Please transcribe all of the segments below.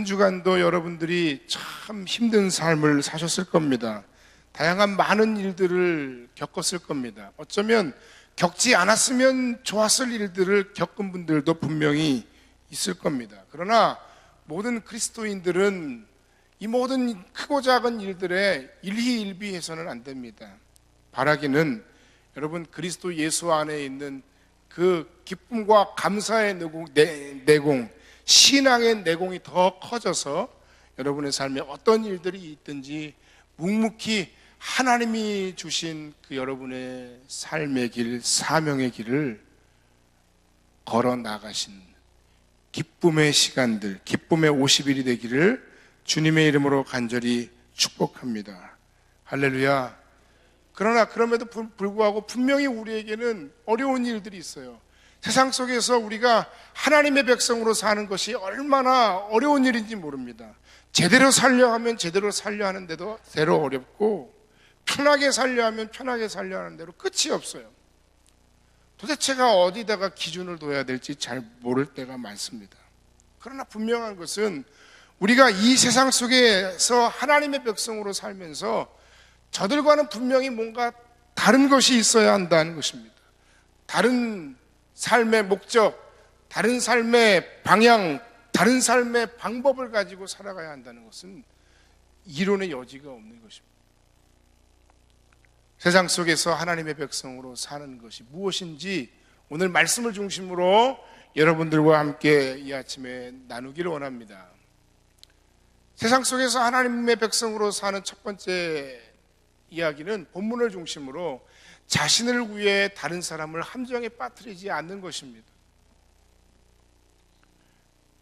한 주간도 여러분들이 참 힘든 삶을 사셨을 겁니다. 다양한 많은 일들을 겪었을 겁니다. 어쩌면 겪지 않았으면 좋았을 일들을 겪은 분들도 분명히 있을 겁니다. 그러나 모든 그리스도인들은 이 모든 크고 작은 일들에 일희일비해서는 안 됩니다. 바라기는 여러분 그리스도 예수 안에 있는 그 기쁨과 감사의 내공, 신앙의 내공이 더 커져서 여러분의 삶에 어떤 일들이 있든지 묵묵히 하나님이 주신 그 여러분의 삶의 길, 사명의 길을 걸어 나가신 기쁨의 시간들, 기쁨의 50일이 되기를 주님의 이름으로 간절히 축복합니다. 할렐루야. 그러나 그럼에도 불구하고 분명히 우리에게는 어려운 일들이 있어요. 세상 속에서 우리가 하나님의 백성으로 사는 것이 얼마나 어려운 일인지 모릅니다. 제대로 살려 하면 제대로 살려 하는데도 대로 어렵고, 편하게 살려 하면 편하게 살려 하는 대로 끝이 없어요. 도대체가 어디다가 기준을 둬야 될지 잘 모를 때가 많습니다. 그러나 분명한 것은 우리가 이 세상 속에서 하나님의 백성으로 살면서 저들과는 분명히 뭔가 다른 것이 있어야 한다는 것입니다. 다른 삶의 목적, 다른 삶의 방향, 다른 삶의 방법을 가지고 살아가야 한다는 것은 이론의 여지가 없는 것입니다. 세상 속에서 하나님의 백성으로 사는 것이 무엇인지 오늘 말씀을 중심으로 여러분들과 함께 이 아침에 나누기를 원합니다. 세상 속에서 하나님의 백성으로 사는 첫 번째 이야기는 본문을 중심으로 자신을 위해 다른 사람을 함정에 빠뜨리지 않는 것입니다.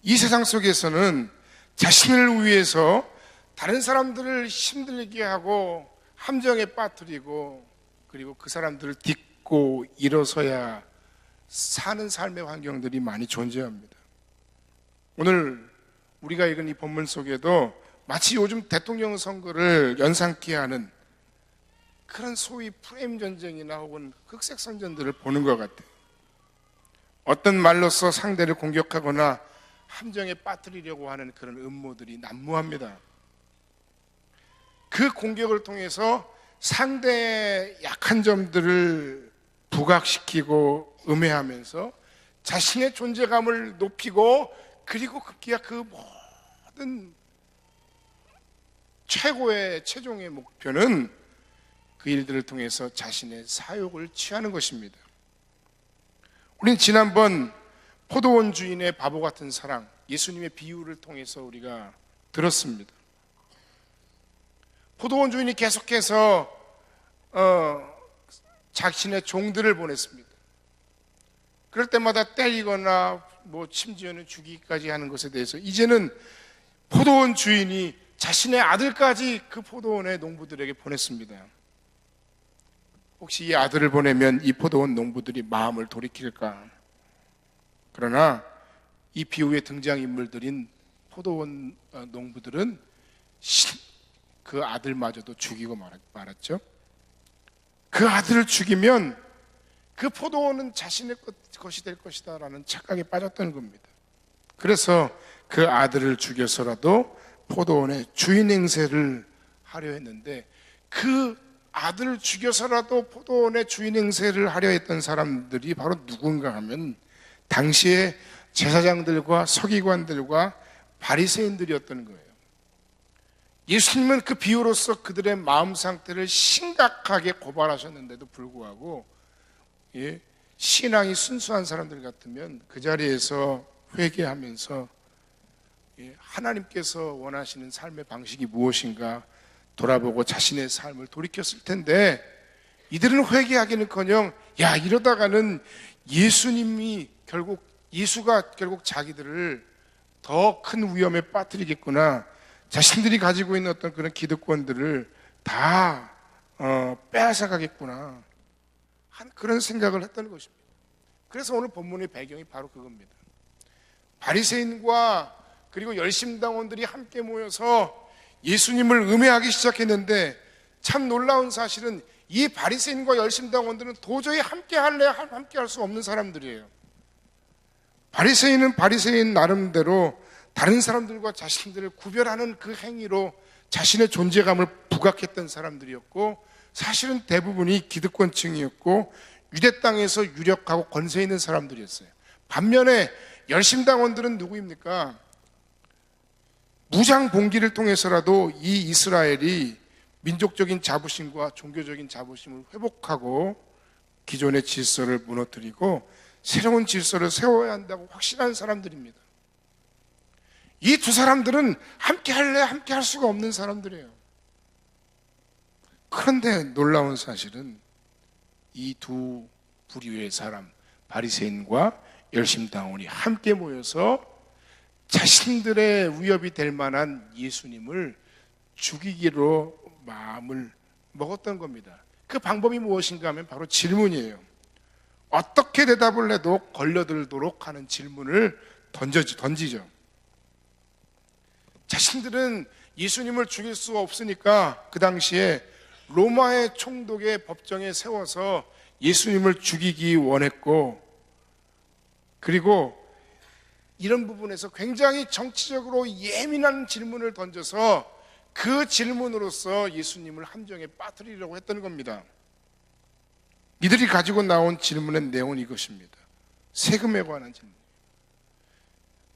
이 세상 속에서는 자신을 위해서 다른 사람들을 힘들게 하고 함정에 빠뜨리고 그리고 그 사람들을 딛고 일어서야 사는 삶의 환경들이 많이 존재합니다. 오늘 우리가 읽은 이 본문 속에도 마치 요즘 대통령 선거를 연상케 하는 그런 소위 프레임 전쟁이나 혹은 흑색 선전들을 보는 것 같아요. 어떤 말로써 상대를 공격하거나 함정에 빠뜨리려고 하는 그런 음모들이 난무합니다. 그 공격을 통해서 상대의 약한 점들을 부각시키고 음해하면서 자신의 존재감을 높이고, 그리고 급기야 그 모든 최종의 목표는 그 일들을 통해서 자신의 사욕을 취하는 것입니다. 우린 지난번 포도원 주인의 바보 같은 사랑, 예수님의 비유를 통해서 우리가 들었습니다. 포도원 주인이 계속해서 자신의 종들을 보냈습니다. 그럴 때마다 때리거나 심지어는 죽이기까지 하는 것에 대해서 이제는 포도원 주인이 자신의 아들까지 그 포도원의 농부들에게 보냈습니다. 혹시 이 아들을 보내면 이 포도원 농부들이 마음을 돌이킬까? 그러나 이 비유의 등장인물들인 포도원 농부들은 그 아들마저도 죽이고 말았죠. 그 아들을 죽이면 그 포도원은 자신의 것이 될 것이다 라는 착각에 빠졌다는 겁니다. 그래서 그 아들을 죽여서라도 포도원의 주인 행세를 하려 했는데, 그 아들을 죽여서라도 포도원의 주인 행세를 하려 했던 사람들이 바로 누군가 하면 당시의 제사장들과 서기관들과 바리새인들이었던 거예요. 예수님은 그 비유로서 그들의 마음 상태를 심각하게 고발하셨는데도 불구하고 신앙이 순수한 사람들 같으면 그 자리에서 회개하면서 하나님께서 원하시는 삶의 방식이 무엇인가 돌아보고 자신의 삶을 돌이켰을 텐데, 이들은 회개하기는커녕 이러다가는 예수가 결국 자기들을 더 큰 위험에 빠뜨리겠구나, 자신들이 가지고 있는 어떤 그런 기득권들을 다 빼앗아가겠구나 하는 그런 생각을 했다는 것입니다. 그래서 오늘 본문의 배경이 바로 그겁니다. 바리새인과 그리고 열심당원들이 함께 모여서 예수님을 음해하기 시작했는데, 참 놀라운 사실은 이 바리새인과 열심당원들은 도저히 함께 할 수 없는 사람들이에요. 바리새인은 바리새인 나름대로 다른 사람들과 자신들을 구별하는 그 행위로 자신의 존재감을 부각했던 사람들이었고, 사실은 대부분이 기득권층이었고 유대 땅에서 유력하고 권세 있는 사람들이었어요. 반면에 열심당원들은 누구입니까? 무장 봉기를 통해서라도 이 이스라엘이 민족적인 자부심과 종교적인 자부심을 회복하고 기존의 질서를 무너뜨리고 새로운 질서를 세워야 한다고 확신한 사람들입니다. 이 두 사람들은 함께 할래 함께 할 수가 없는 사람들이에요. 그런데 놀라운 사실은 이 두 부류의 사람, 바리새인과 열심당원이 함께 모여서 자신들의 위협이 될 만한 예수님을 죽이기로 마음을 먹었던 겁니다. 그 방법이 무엇인가 하면 바로 질문이에요. 어떻게 대답을 해도 걸려들도록 하는 질문을 던지죠. 자신들은 예수님을 죽일 수 없으니까 그 당시에 로마의 총독의 법정에 세워서 예수님을 죽이기 원했고, 그리고 이런 부분에서 굉장히 정치적으로 예민한 질문을 던져서 그 질문으로서 예수님을 함정에 빠뜨리려고 했던 겁니다. 이들이 가지고 나온 질문의 내용은 이것입니다. 세금에 관한 질문.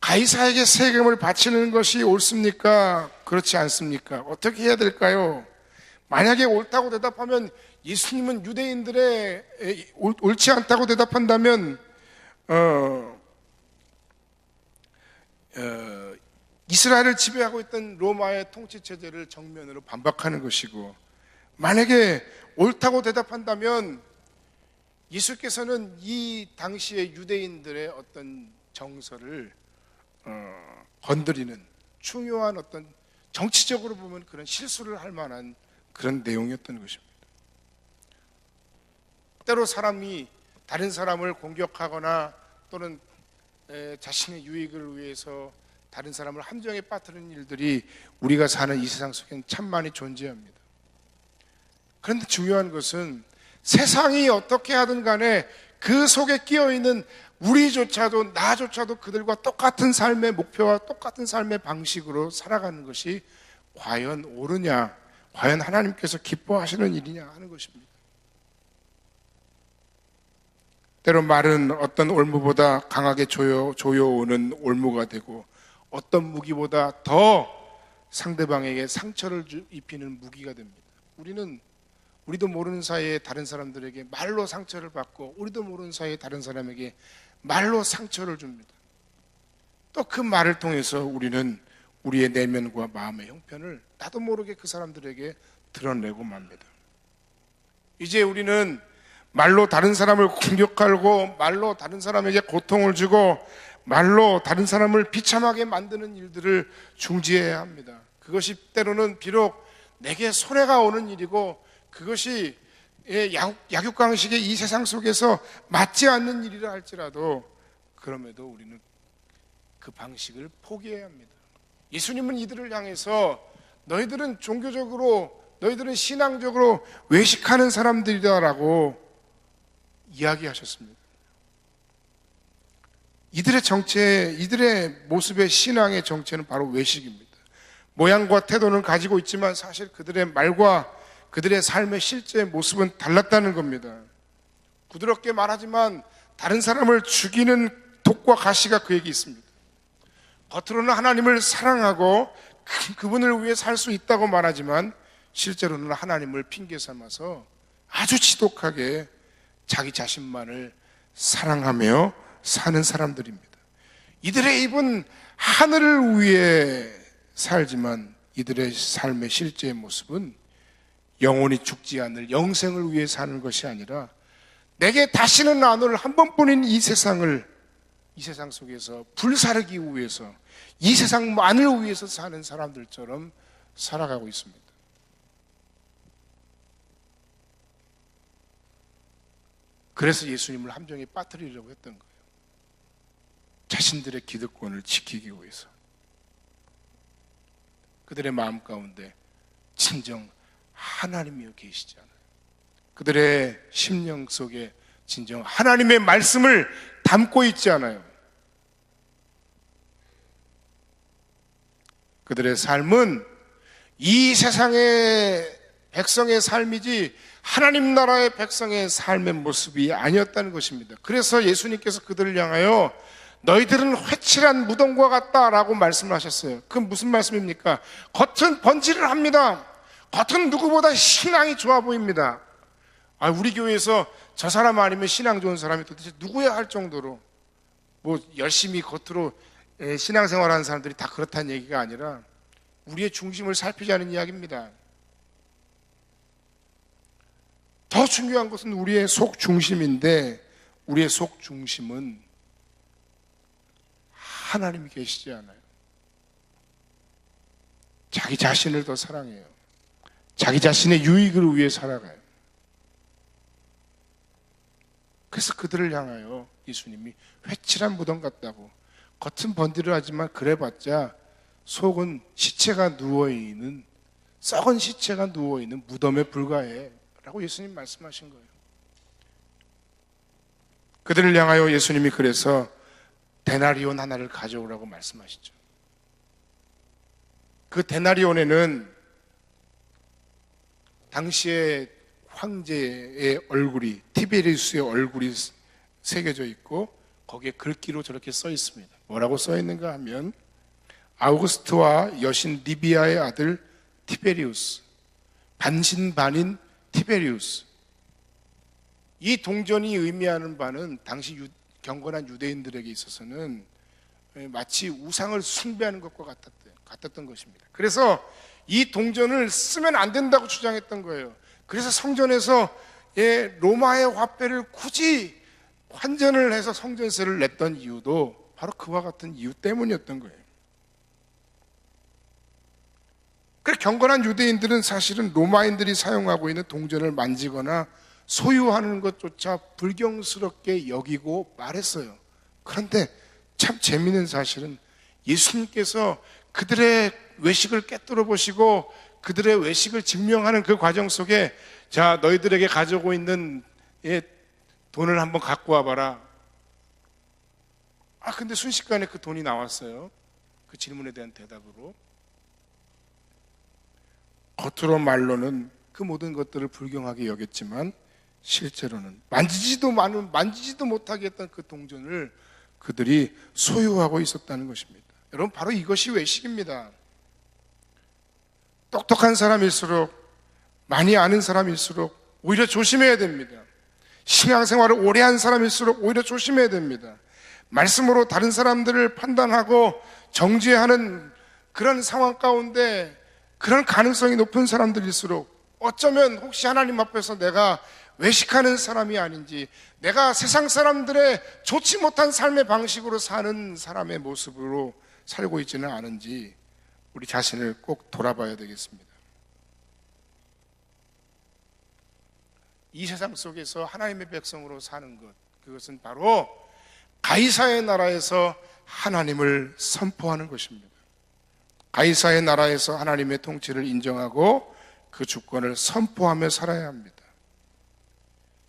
가이사에게 세금을 바치는 것이 옳습니까? 그렇지 않습니까? 어떻게 해야 될까요? 만약에 옳다고 대답하면, 예수님은 유대인들의 옳지 않다고 대답한다면 이스라엘을 지배하고 있던 로마의 통치 체제를 정면으로 반박하는 것이고, 만약에 옳다고 대답한다면 예수께서는 이 당시의 유대인들의 어떤 정서를 건드리는 중요한 어떤 정치적으로 보면 그런 실수를 할 만한 그런 내용이었던 것입니다. 때로 사람이 다른 사람을 공격하거나 또는 자신의 유익을 위해서 다른 사람을 함정에 빠뜨리는 일들이 우리가 사는 이 세상 속에는 참 많이 존재합니다. 그런데 중요한 것은 세상이 어떻게 하든 간에 그 속에 끼어있는 우리조차도, 나조차도 그들과 똑같은 삶의 목표와 똑같은 삶의 방식으로 살아가는 것이 과연 옳으냐, 과연 하나님께서 기뻐하시는 일이냐 하는 것입니다. 때로 말은 어떤 올무보다 강하게 조여오는 올무가 되고, 어떤 무기보다 더 상대방에게 상처를 입히는 무기가 됩니다. 우리도 모르는 사이에 다른 사람들에게 말로 상처를 받고, 우리도 모르는 사이에 다른 사람에게 말로 상처를 줍니다. 또 그 말을 통해서 우리는 우리의 내면과 마음의 형편을 나도 모르게 그 사람들에게 드러내고 맙니다. 이제 우리는 말로 다른 사람을 공격하고, 말로 다른 사람에게 고통을 주고, 말로 다른 사람을 비참하게 만드는 일들을 중지해야 합니다. 그것이 때로는 비록 내게 손해가 오는 일이고, 그것이 약육강식의 이 세상 속에서 맞지 않는 일이라 할지라도, 그럼에도 우리는 그 방식을 포기해야 합니다. 예수님은 이들을 향해서 너희들은 종교적으로, 너희들은 신앙적으로 외식하는 사람들이다라고 이야기하셨습니다. 이들의 정체, 이들의 모습의 신앙의 정체는 바로 외식입니다. 모양과 태도는 가지고 있지만 사실 그들의 말과 그들의 삶의 실제 모습은 달랐다는 겁니다. 부드럽게 말하지만 다른 사람을 죽이는 독과 가시가 그에게 있습니다. 겉으로는 하나님을 사랑하고 그분을 위해 살 수 있다고 말하지만 실제로는 하나님을 핑계 삼아서 아주 지독하게 자기 자신만을 사랑하며 사는 사람들입니다. 이들의 입은 하늘을 위해 살지만 이들의 삶의 실제의 모습은 영원히 죽지 않을 영생을 위해 사는 것이 아니라 내게 다시는 안 올 한 번뿐인 이 세상 속에서 불사르기 위해서, 이 세상만을 위해서 사는 사람들처럼 살아가고 있습니다. 그래서 예수님을 함정에 빠뜨리려고 했던 거예요. 자신들의 기득권을 지키기 위해서. 그들의 마음 가운데 진정 하나님이여 계시지 않아요. 그들의 심령 속에 진정 하나님의 말씀을 담고 있지 않아요. 그들의 삶은 이 세상의 백성의 삶이지 하나님 나라의 백성의 삶의 모습이 아니었다는 것입니다. 그래서 예수님께서 그들을 향하여 너희들은 회칠한 무덤과 같다라고 말씀하셨어요. 그건 무슨 말씀입니까? 겉은 번지를 합니다. 겉은 누구보다 신앙이 좋아 보입니다. 우리 교회에서 저 사람 아니면 신앙 좋은 사람이 도대체 누구야 할 정도로 열심히 겉으로 신앙생활하는 사람들이 다 그렇다는 얘기가 아니라 우리의 중심을 살피자는 이야기입니다. 더 중요한 것은 우리의 속 중심인데 우리의 속 중심은 하나님이 계시지 않아요. 자기 자신을 더 사랑해요. 자기 자신의 유익을 위해 살아가요. 그래서 그들을 향하여 예수님이 회칠한 무덤 같다고, 겉은 번디를 하지만 그래봤자 속은 시체가 누워있는, 썩은 시체가 누워있는 무덤에 불과해 라고 예수님 말씀하신 거예요. 그들을 향하여 예수님이 그래서 데나리온 하나를 가져오라고 말씀하시죠. 그 데나리온에는 당시에 황제의 얼굴이, 티베리우스의 얼굴이 새겨져 있고 거기에 글귀로 저렇게 써 있습니다. 뭐라고 써 있는가 하면 아우구스트와 여신 리비아의 아들 티베리우스, 반신반인 티베리우스. 이 동전이 의미하는 바는 당시 경건한 유대인들에게 있어서는 마치 우상을 숭배하는 것과 같았던 것입니다. 그래서 이 동전을 쓰면 안 된다고 주장했던 거예요. 그래서 성전에서 로마의 화폐를 굳이 환전을 해서 성전세를 냈던 이유도 바로 그와 같은 이유 때문이었던 거예요. 그래서 경건한 유대인들은 사실은 로마인들이 사용하고 있는 동전을 만지거나 소유하는 것조차 불경스럽게 여기고 말했어요. 그런데 참 재미있는 사실은 예수님께서 그들의 외식을 꿰뚫어 보시고 그들의 외식을 증명하는 그 과정 속에 자, 너희들에게 가지고 있는 돈을 한번 갖고 와봐라. 근데 순식간에 그 돈이 나왔어요. 그 질문에 대한 대답으로. 겉으로 말로는 그 모든 것들을 불경하게 여겼지만 실제로는 만지지도 못하게 했던 그 동전을 그들이 소유하고 있었다는 것입니다. 여러분, 바로 이것이 외식입니다. 똑똑한 사람일수록, 많이 아는 사람일수록 오히려 조심해야 됩니다. 신앙생활을 오래 한 사람일수록 오히려 조심해야 됩니다. 말씀으로 다른 사람들을 판단하고 정죄하는 그런 상황 가운데 그런 가능성이 높은 사람들일수록 어쩌면 혹시 하나님 앞에서 내가 외식하는 사람이 아닌지, 내가 세상 사람들의 좋지 못한 삶의 방식으로 사는 사람의 모습으로 살고 있지는 않은지 우리 자신을 꼭 돌아봐야 되겠습니다. 이 세상 속에서 하나님의 백성으로 사는 것, 그것은 바로 가이사의 나라에서 하나님을 선포하는 것입니다. 가이사의 나라에서 하나님의 통치를 인정하고 그 주권을 선포하며 살아야 합니다.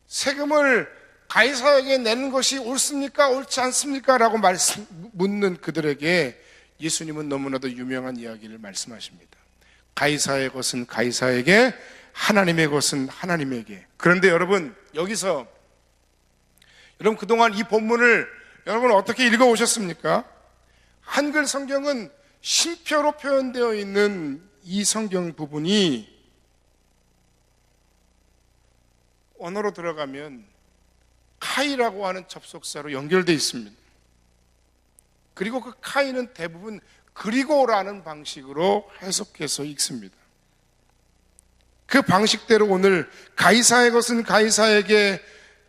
세금을 가이사에게 내는 것이 옳습니까? 옳지 않습니까? 라고 묻는 그들에게 예수님은 너무나도 유명한 이야기를 말씀하십니다. 가이사의 것은 가이사에게, 하나님의 것은 하나님에게. 그런데 여러분, 여기서 여러분 그동안 이 본문을 여러분 어떻게 읽어오셨습니까? 한글 성경은 쉼표로 표현되어 있는 이 성경 부분이 언어로 들어가면 카이라고 하는 접속사로 연결되어 있습니다. 그리고 그 카이는 대부분 그리고라는 방식으로 해석해서 읽습니다. 그 방식대로 오늘 가이사의 것은 가이사에게,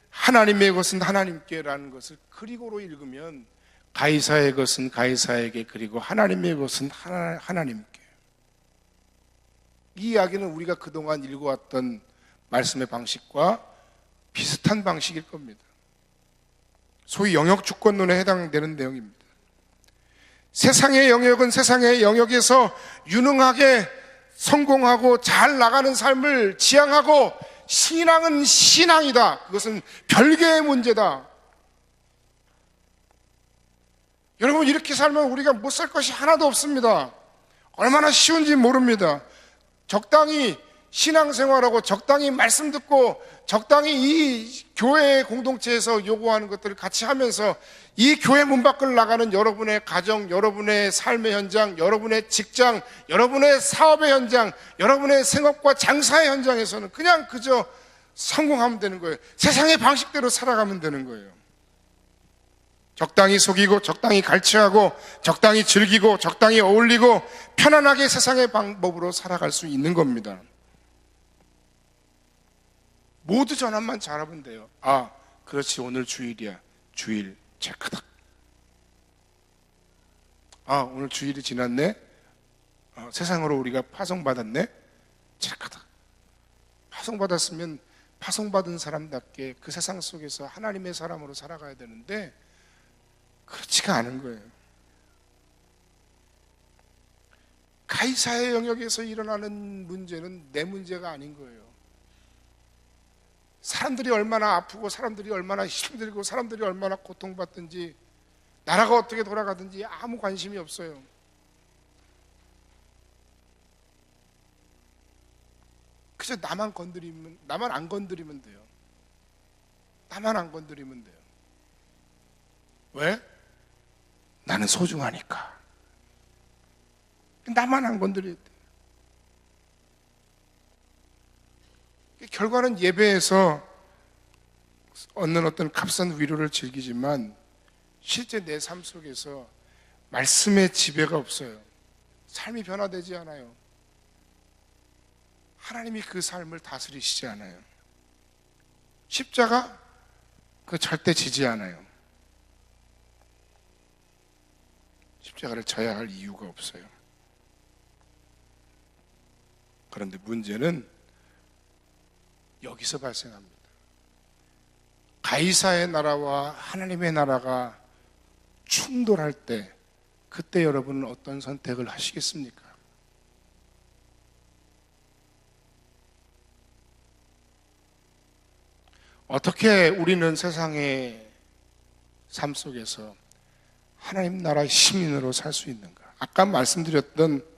하나님의 것은 하나님께라는 것을 그리고로 읽으면 가이사의 것은 가이사에게, 그리고 하나님의 것은 하나님께. 이 이야기는 우리가 그동안 읽어왔던 말씀의 방식과 비슷한 방식일 겁니다. 소위 영역주권론에 해당되는 내용입니다. 세상의 영역은 세상의 영역에서 유능하게 성공하고 잘 나가는 삶을 지향하고, 신앙은 신앙이다. 그것은 별개의 문제다. 여러분, 이렇게 살면 우리가 못 살 것이 하나도 없습니다. 얼마나 쉬운지 모릅니다. 적당히 신앙생활하고 적당히 말씀 듣고 적당히 이 교회 공동체에서 요구하는 것들을 같이 하면서 이 교회 문 밖을 나가는 여러분의 가정, 여러분의 삶의 현장, 여러분의 직장, 여러분의 사업의 현장, 여러분의 생업과 장사의 현장에서는 그냥 그저 성공하면 되는 거예요. 세상의 방식대로 살아가면 되는 거예요. 적당히 속이고 적당히 갈취하고 적당히 즐기고 적당히 어울리고 편안하게 세상의 방법으로 살아갈 수 있는 겁니다. 모두 전환만 잘하면 돼요. 아, 그렇지, 오늘 주일이야. 주일 체크다. 아, 오늘 주일이 지났네. 세상으로 우리가 파송받았네. 체크다. 파송받았으면 파송받은 사람답게 그 세상 속에서 하나님의 사람으로 살아가야 되는데 그렇지가 않은 거예요. 가이사의 영역에서 일어나는 문제는 내 문제가 아닌 거예요. 사람들이 얼마나 아프고 사람들이 얼마나 힘들고 사람들이 얼마나 고통받든지 나라가 어떻게 돌아가든지 아무 관심이 없어요. 그저 나만 안 건드리면 돼요. 나만 안 건드리면 돼요. 왜? 나는 소중하니까. 나만 안 건드려야 돼. 결과는 예배에서 얻는 어떤 값싼 위로를 즐기지만 실제 내 삶 속에서 말씀의 지배가 없어요. 삶이 변화되지 않아요. 하나님이 그 삶을 다스리시지 않아요. 십자가 그 절대 지지 않아요. 십자가를 져야 할 이유가 없어요. 그런데 문제는 여기서 발생합니다. 가이사의 나라와 하나님의 나라가 충돌할 때 그때 여러분은 어떤 선택을 하시겠습니까? 어떻게 우리는 세상의 삶 속에서 하나님 나라의 시민으로 살 수 있는가? 아까 말씀드렸던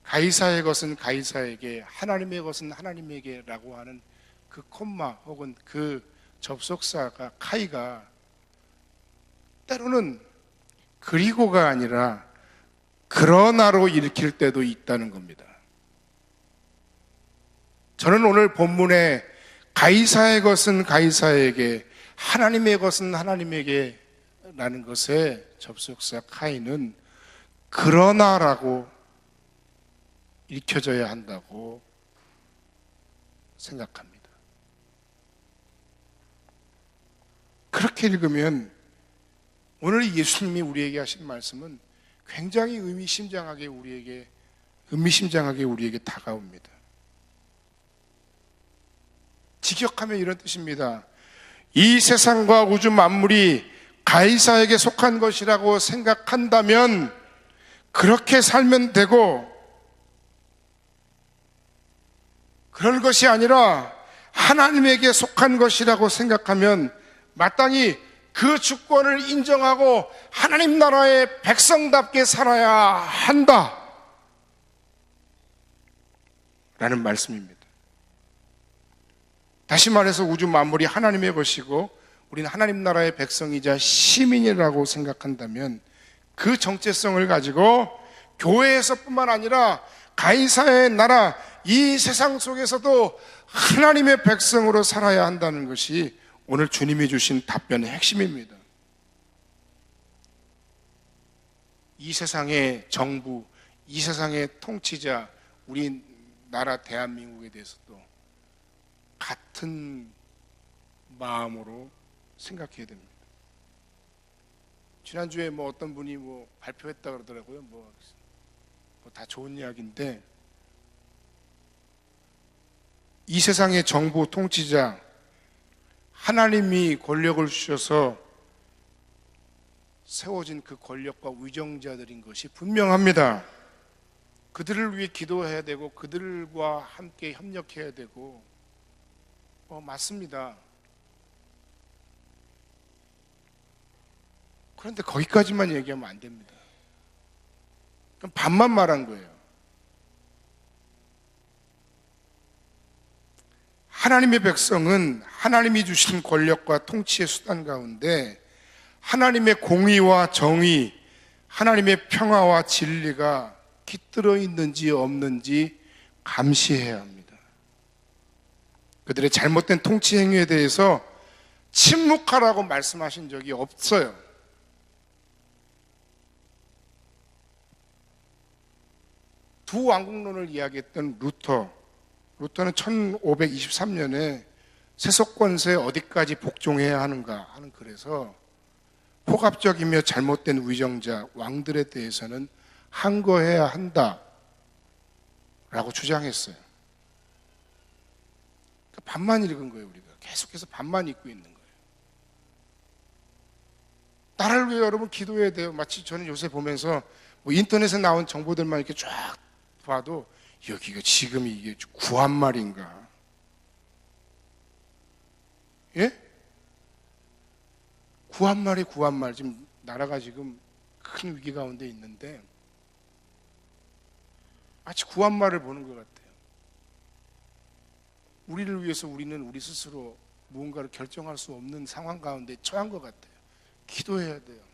가이사의 것은 가이사에게, 하나님의 것은 하나님에게 라고 하는 그 콤마 혹은 그 접속사가 카이가 때로는 그리고가 아니라 그러나로 읽힐 때도 있다는 겁니다. 저는 오늘 본문에 가이사의 것은 가이사에게, 하나님의 것은 하나님에게 라는 것의 접속사 카이는 그러나라고 읽혀져야 한다고 생각합니다. 그렇게 읽으면 오늘 예수님이 우리에게 하신 말씀은 굉장히 의미심장하게 우리에게 다가옵니다. 직역하면 이런 뜻입니다. 이 세상과 우주 만물이 가이사에게 속한 것이라고 생각한다면 그렇게 살면 되고, 그런 것이 아니라 하나님에게 속한 것이라고 생각하면 마땅히 그 주권을 인정하고 하나님 나라의 백성답게 살아야 한다 라는 말씀입니다. 다시 말해서 우주 만물이 하나님의 것이고 우리는 하나님 나라의 백성이자 시민이라고 생각한다면 그 정체성을 가지고 교회에서뿐만 아니라 가이사의 나라, 이 세상 속에서도 하나님의 백성으로 살아야 한다는 것이 오늘 주님이 주신 답변의 핵심입니다. 이 세상의 정부, 이 세상의 통치자, 우리나라 대한민국에 대해서도 같은 마음으로 생각해야 됩니다. 지난주에 어떤 분이 발표했다 그러더라고요. 다 좋은 이야기인데, 이 세상의 정부 통치자, 하나님이 권력을 주셔서 세워진 그 권력과 위정자들인 것이 분명합니다. 그들을 위해 기도해야 되고 그들과 함께 협력해야 되고 맞습니다. 그런데 거기까지만 얘기하면 안 됩니다. 그럼 반만 말한 거예요. 하나님의 백성은 하나님이 주신 권력과 통치의 수단 가운데 하나님의 공의와 정의, 하나님의 평화와 진리가 깃들어 있는지 없는지 감시해야 합니다. 그들의 잘못된 통치 행위에 대해서 침묵하라고 말씀하신 적이 없어요. 두 왕국론을 이야기했던 루터는 1523년에 세속권세에 어디까지 복종해야 하는가 하는 글에서 폭압적이며 잘못된 위정자, 왕들에 대해서는 항거해야 한다 라고 주장했어요. 그러니까 반만 읽은 거예요. 우리가 계속해서 반만 읽고 있는 거예요. 나라를 위해 여러분 기도해야 돼요. 마치 저는 요새 보면서 뭐 인터넷에 나온 정보들만 이렇게 쫙 봐도 여기가 지금 이게 구한말인가? 예? 구한말. 지금 나라가 지금 큰 위기 가운데 있는데 마치 구한말을 보는 것 같아요. 우리를 위해서 우리는 우리 스스로 무언가를 결정할 수 없는 상황 가운데 처한 것 같아요. 기도해야 돼요.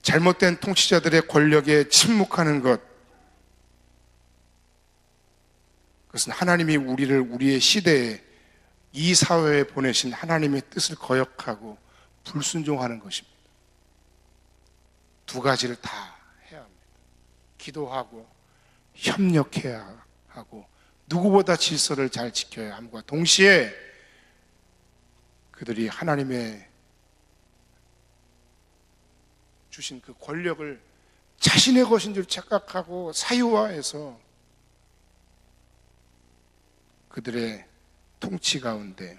잘못된 통치자들의 권력에 침묵하는 것, 그것은 하나님이 우리의 시대에 이 사회에 보내신 하나님의 뜻을 거역하고 불순종하는 것입니다. 두 가지를 다 해야 합니다. 기도하고 협력해야 하고 누구보다 질서를 잘 지켜야 함과 동시에 그들이 하나님의 주신 그 권력을 자신의 것인 줄 착각하고 사유화해서 그들의 통치 가운데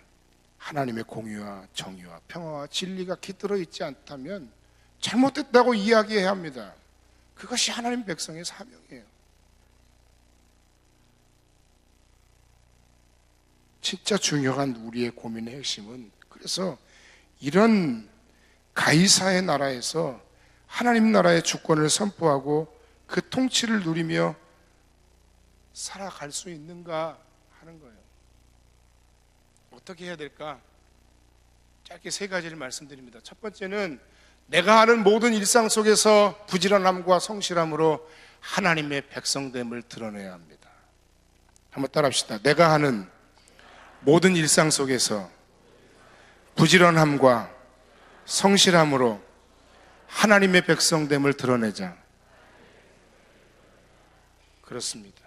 하나님의 공의와 정의와 평화와 진리가 깃들어 있지 않다면 잘못됐다고 이야기해야 합니다. 그것이 하나님 백성의 사명이에요. 진짜 중요한 우리의 고민의 핵심은 그래서 이런 가이사의 나라에서 하나님 나라의 주권을 선포하고 그 통치를 누리며 살아갈 수 있는가 하는 거예요. 어떻게 해야 될까? 짧게 세 가지를 말씀드립니다. 첫 번째는 내가 하는 모든 일상 속에서 부지런함과 성실함으로 하나님의 백성됨을 드러내야 합니다. 한번 따라합시다. 내가 하는 모든 일상 속에서 부지런함과 성실함으로 하나님의 백성됨을 드러내자. 그렇습니다.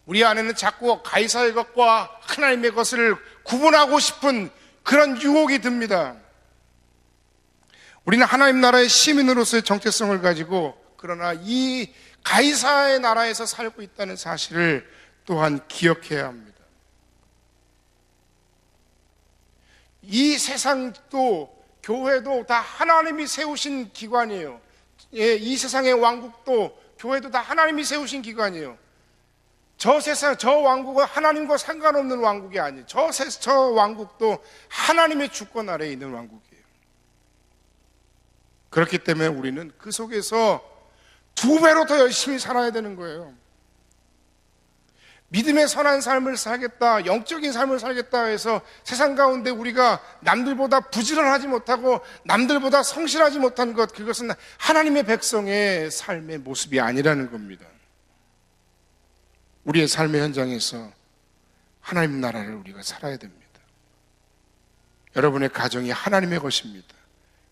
우리 안에는 자꾸 가이사의 것과 하나님의 것을 구분하고 싶은 그런 유혹이 듭니다. 우리는 하나님 나라의 시민으로서의 정체성을 가지고 그러나 이 가이사의 나라에서 살고 있다는 사실을 또한 기억해야 합니다. 이 세상도 교회도 다 하나님이 세우신 기관이에요. 예, 이 세상의 왕국도 교회도 다 하나님이 세우신 기관이에요. 저 세상, 저 왕국은 하나님과 상관없는 왕국이 아니에요. 저 왕국도 하나님의 주권 아래에 있는 왕국이에요. 그렇기 때문에 우리는 그 속에서 두 배로 더 열심히 살아야 되는 거예요. 믿음의 선한 삶을 살겠다, 영적인 삶을 살겠다 해서 세상 가운데 우리가 남들보다 부지런하지 못하고 남들보다 성실하지 못한 것, 그것은 하나님의 백성의 삶의 모습이 아니라는 겁니다. 우리의 삶의 현장에서 하나님 나라를 우리가 살아야 됩니다. 여러분의 가정이 하나님의 것입니다.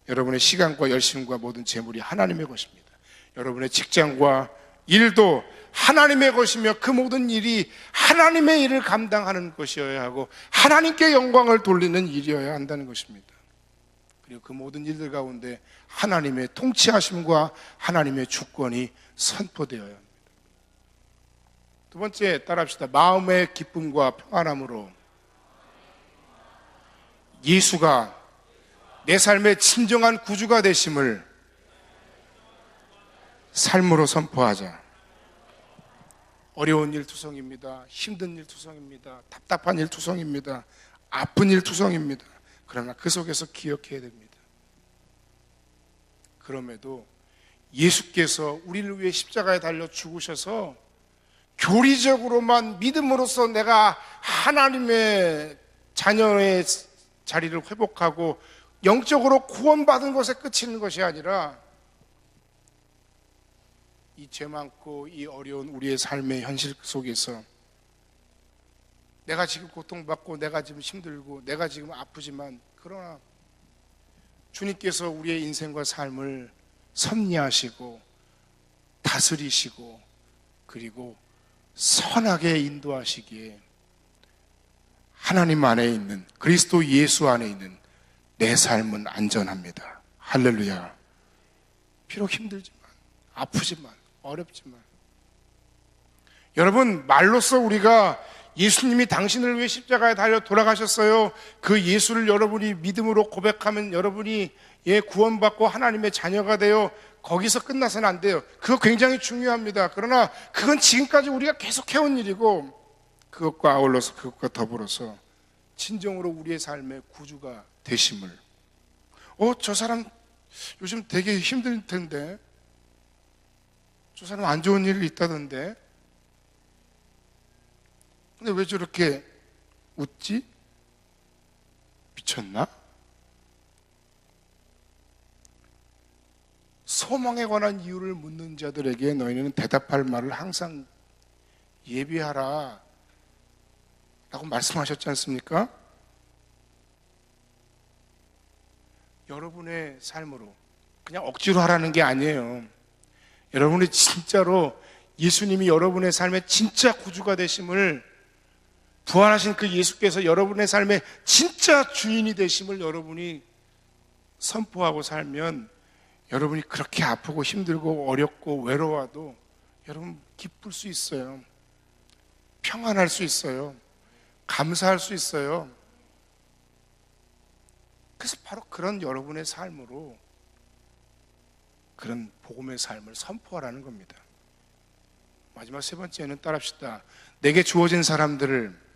여러분의 시간과 열심과 모든 재물이 하나님의 것입니다. 여러분의 직장과 일도 하나님의 것이며 그 모든 일이 하나님의 일을 감당하는 것이어야 하고 하나님께 영광을 돌리는 일이어야 한다는 것입니다. 그리고 그 모든 일들 가운데 하나님의 통치하심과 하나님의 주권이 선포되어야 합니다. 두 번째 따라합시다. 마음의 기쁨과 평안함으로 예수가 내 삶의 진정한 구주가 되심을 삶으로 선포하자. 어려운 일 투성입니다. 힘든 일 투성입니다. 답답한 일 투성입니다. 아픈 일 투성입니다. 그러나 그 속에서 기억해야 됩니다. 그럼에도 예수께서 우리를 위해 십자가에 달려 죽으셔서 교리적으로만 믿음으로써 내가 하나님의 자녀의 자리를 회복하고 영적으로 구원받은 것에 그치는 것이 아니라 이 죄 많고 이 어려운 우리의 삶의 현실 속에서 내가 지금 고통받고 내가 지금 힘들고 내가 지금 아프지만 그러나 주님께서 우리의 인생과 삶을 섭리하시고 다스리시고 그리고 선하게 인도하시기에 하나님 안에 있는 그리스도 예수 안에 있는 내 삶은 안전합니다. 할렐루야. 비록 힘들지만 아프지만 어렵지만 여러분 말로써 우리가 예수님이 당신을 위해 십자가에 달려 돌아가셨어요. 그 예수를 여러분이 믿음으로 고백하면 여러분이 구원받고 하나님의 자녀가 되어 거기서 끝나서는 안 돼요. 그거 굉장히 중요합니다. 그러나 그건 지금까지 우리가 계속 해온 일이고 그것과 아울러서 그것과 더불어서 진정으로 우리의 삶의 구주가 되심을 저 사람 요즘 되게 힘들 텐데 저 사람 안 좋은 일이 있다던데 근데 왜 저렇게 웃지? 미쳤나? 소망에 관한 이유를 묻는 자들에게 너희는 대답할 말을 항상 예비하라 라고 말씀하셨지 않습니까? 여러분의 삶으로 그냥 억지로 하라는 게 아니에요. 여러분이 진짜로 예수님이 여러분의 삶의 진짜 구주가 되심을 부활하신 그 예수께서 여러분의 삶의 진짜 주인이 되심을 여러분이 선포하고 살면 여러분이 그렇게 아프고 힘들고 어렵고 외로워도 여러분 기쁠 수 있어요. 평안할 수 있어요. 감사할 수 있어요. 그래서 바로 그런 여러분의 삶으로 그런 복음의 삶을 선포하라는 겁니다. 마지막 세 번째는 따라합시다. 내게 주어진 사람들을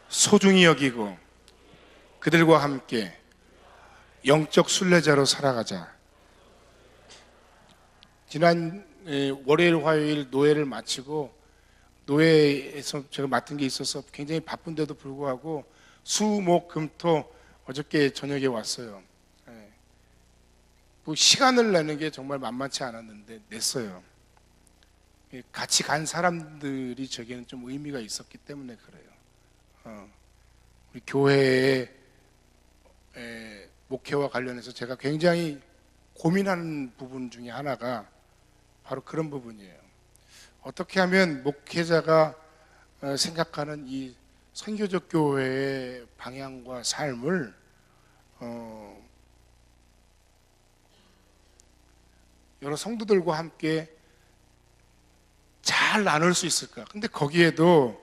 소중히 여기고 그들과 함께 영적 순례자로 살아가자. 지난 월요일 화요일 노예를 마치고 노예에서 제가 맡은 게 있어서 굉장히 바쁜데도 불구하고 수, 목, 금, 토 어저께 저녁에 왔어요. 시간을 내는 게 정말 만만치 않았는데 냈어요. 같이 간 사람들이 저에게는 좀 의미가 있었기 때문에 그래요. 우리 교회의 목회와 관련해서 제가 굉장히 고민하는 부분 중에 하나가 바로 그런 부분이에요. 어떻게 하면 목회자가 생각하는 이 선교적 교회의 방향과 삶을 여러 성도들과 함께 잘 나눌 수 있을까? 근데 거기에도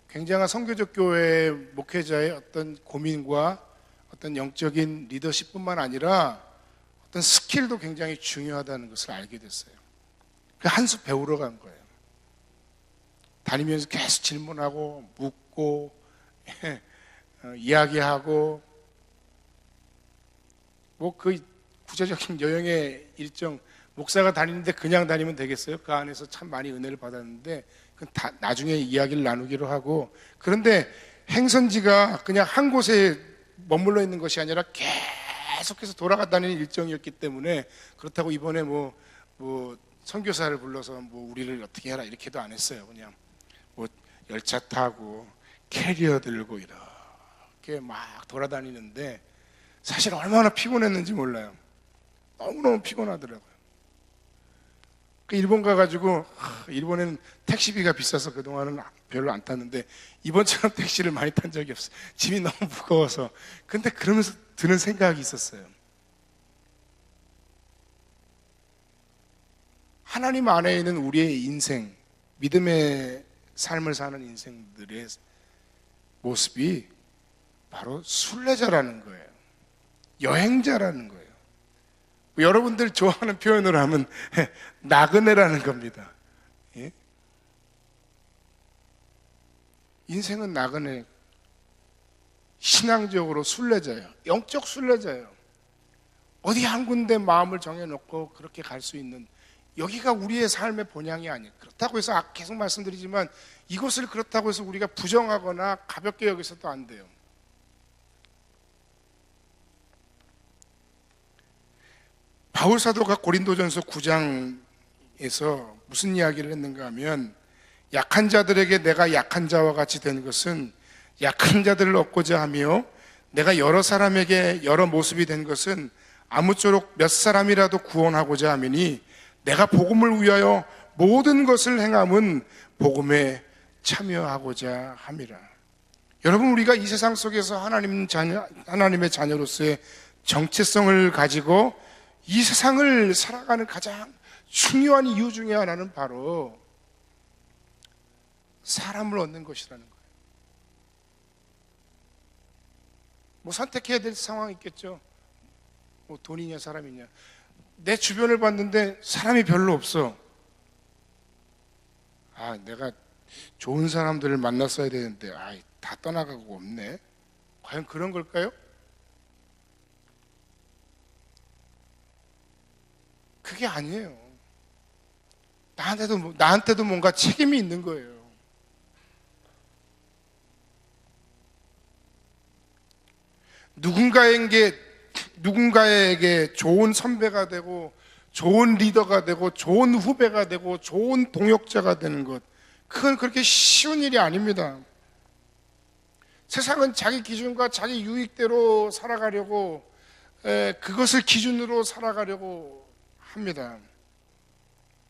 굉장한 선교적 교회 목회자의 어떤 고민과 어떤 영적인 리더십뿐만 아니라 어떤 스킬도 굉장히 중요하다는 것을 알게 됐어요. 한 수 배우러 간 거예요. 다니면서 계속 질문하고 묻고 이야기하고 뭐 그 구체적인 여행의 일정 목사가 다니는데 그냥 다니면 되겠어요? 그 안에서 참 많이 은혜를 받았는데 그건 다 나중에 이야기를 나누기로 하고 그런데 행선지가 그냥 한 곳에 머물러 있는 것이 아니라 계속해서 돌아다니는 일정이었기 때문에 그렇다고 이번에 뭐 선교사를 불러서 뭐 우리를 어떻게 해라 이렇게도 안 했어요. 그냥 뭐 열차 타고 캐리어 들고 이렇게 막 돌아다니는데 사실 얼마나 피곤했는지 몰라요. 너무너무 피곤하더라고요. 그 일본 가가지고 일본에는 택시비가 비싸서 그동안은 별로 안 탔는데 이번처럼 택시를 많이 탄 적이 없어요. 짐이 너무 무거워서. 근데 그러면서 드는 생각이 있었어요. 하나님 안에 있는 우리의 인생, 믿음의 삶을 사는 인생들의 모습이 바로 순례자라는 거예요. 여행자라는 거예요. 여러분들 좋아하는 표현으로 하면 나그네라는 겁니다. 예? 인생은 나그네. 신앙적으로 순례자예요. 영적 순례자예요. 어디 한 군데 마음을 정해놓고 그렇게 갈 수 있는, 여기가 우리의 삶의 본향이 아니에요. 그렇다고 해서 계속 말씀드리지만 이것을 그렇다고 해서 우리가 부정하거나 가볍게 여기서도 안 돼요. 바울 사도가 고린도전서 9장에서 무슨 이야기를 했는가 하면, 약한 자들에게 내가 약한 자와 같이 된 것은 약한 자들을 얻고자 하며, 내가 여러 사람에게 여러 모습이 된 것은 아무쪼록 몇 사람이라도 구원하고자 함이니, 내가 복음을 위하여 모든 것을 행함은 복음에 참여하고자 함이라. 여러분, 우리가 이 세상 속에서 하나님의 자녀로서의 정체성을 가지고 이 세상을 살아가는 가장 중요한 이유 중에 하나는 바로 사람을 얻는 것이라는 거예요. 뭐 선택해야 될 상황이 있겠죠. 뭐 돈이냐 사람이냐. 내 주변을 봤는데 사람이 별로 없어. 내가 좋은 사람들을 만났어야 되는데 다 떠나가고 없네. 과연 그런 걸까요? 그게 아니에요. 나한테도 뭔가 책임이 있는 거예요. 누군가에게 좋은 선배가 되고, 좋은 리더가 되고, 좋은 후배가 되고, 좋은 동역자가 되는 것, 그건 그렇게 쉬운 일이 아닙니다. 세상은 자기 기준과 자기 유익대로 살아가려고, 그것을 기준으로 살아가려고 합니다.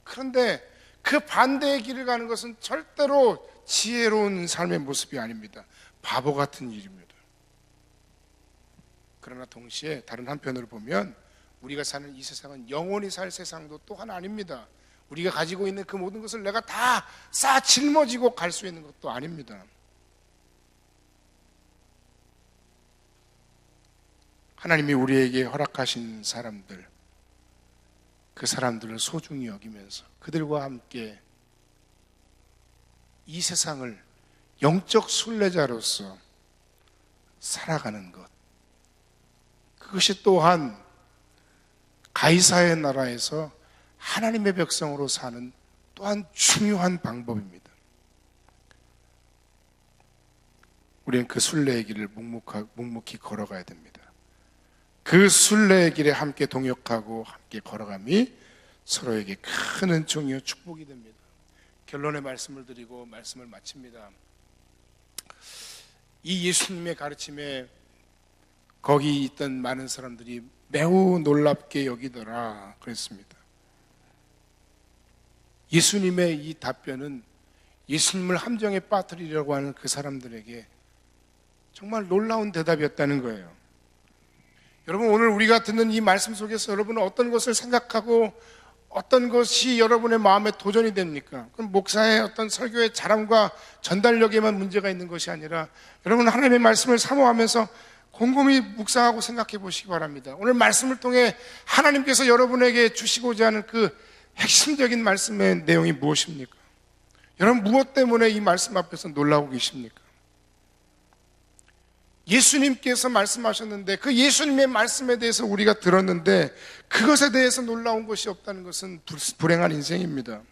그런데 그 반대의 길을 가는 것은 절대로 지혜로운 삶의 모습이 아닙니다. 바보 같은 일입니다. 그러나 동시에 다른 한편으로 보면 우리가 사는 이 세상은 영원히 살 세상도 또한 아닙니다. 우리가 가지고 있는 그 모든 것을 내가 다 쌓아 짊어지고 갈 수 있는 것도 아닙니다. 하나님이 우리에게 허락하신 사람들, 그 사람들을 소중히 여기면서 그들과 함께 이 세상을 영적 순례자로서 살아가는 것, 그것이 또한 가이사의 나라에서 하나님의 백성으로 사는 또한 중요한 방법입니다. 우리는 그 순례의 길을 묵묵히 걸어가야 됩니다. 그 순례의 길에 함께 동역하고 함께 걸어감이 서로에게 큰 은총이요 축복이 됩니다. 결론의 말씀을 드리고 말씀을 마칩니다. 이 예수님의 가르침에 거기 있던 많은 사람들이 매우 놀랍게 여기더라 그랬습니다. 예수님의 이 답변은 예수님을 함정에 빠뜨리려고 하는 그 사람들에게 정말 놀라운 대답이었다는 거예요. 여러분, 오늘 우리가 듣는 이 말씀 속에서 여러분은 어떤 것을 생각하고 어떤 것이 여러분의 마음에 도전이 됩니까? 그럼 목사의 어떤 설교의 잘함과 전달력에만 문제가 있는 것이 아니라 여러분 하나님의 말씀을 사모하면서 곰곰이 묵상하고 생각해 보시기 바랍니다. 오늘 말씀을 통해 하나님께서 여러분에게 주시고자 하는 그 핵심적인 말씀의 내용이 무엇입니까? 여러분, 무엇 때문에 이 말씀 앞에서 놀라고 계십니까? 예수님께서 말씀하셨는데 그 예수님의 말씀에 대해서 우리가 들었는데 그것에 대해서 놀라운 것이 없다는 것은 불행한 인생입니다.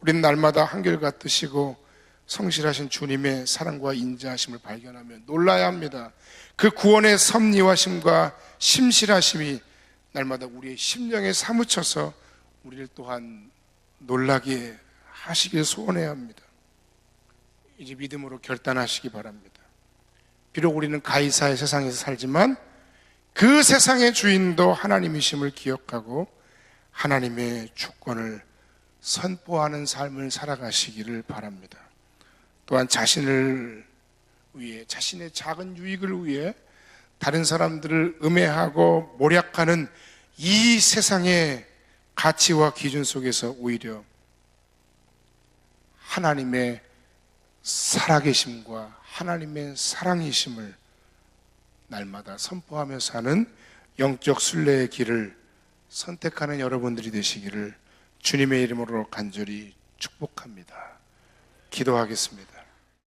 우리는 날마다 한결같 뜨시고 성실하신 주님의 사랑과 인자하심을 발견하며 놀라야 합니다. 그 구원의 섭리하심과 심실하심이 날마다 우리의 심령에 사무쳐서 우리를 또한 놀라게 하시길 소원해야 합니다. 이제 믿음으로 결단하시기 바랍니다. 비록 우리는 가이사의 세상에서 살지만 그 세상의 주인도 하나님이심을 기억하고 하나님의 주권을 선포하는 삶을 살아가시기를 바랍니다. 또한 자신을 위해, 자신의 작은 유익을 위해 다른 사람들을 음해하고 모략하는 이 세상의 가치와 기준 속에서 오히려 하나님의 살아계심과 하나님의 사랑이심을 날마다 선포하며 사는 영적 순례의 길을 선택하는 여러분들이 되시기를 주님의 이름으로 간절히 축복합니다. 기도하겠습니다.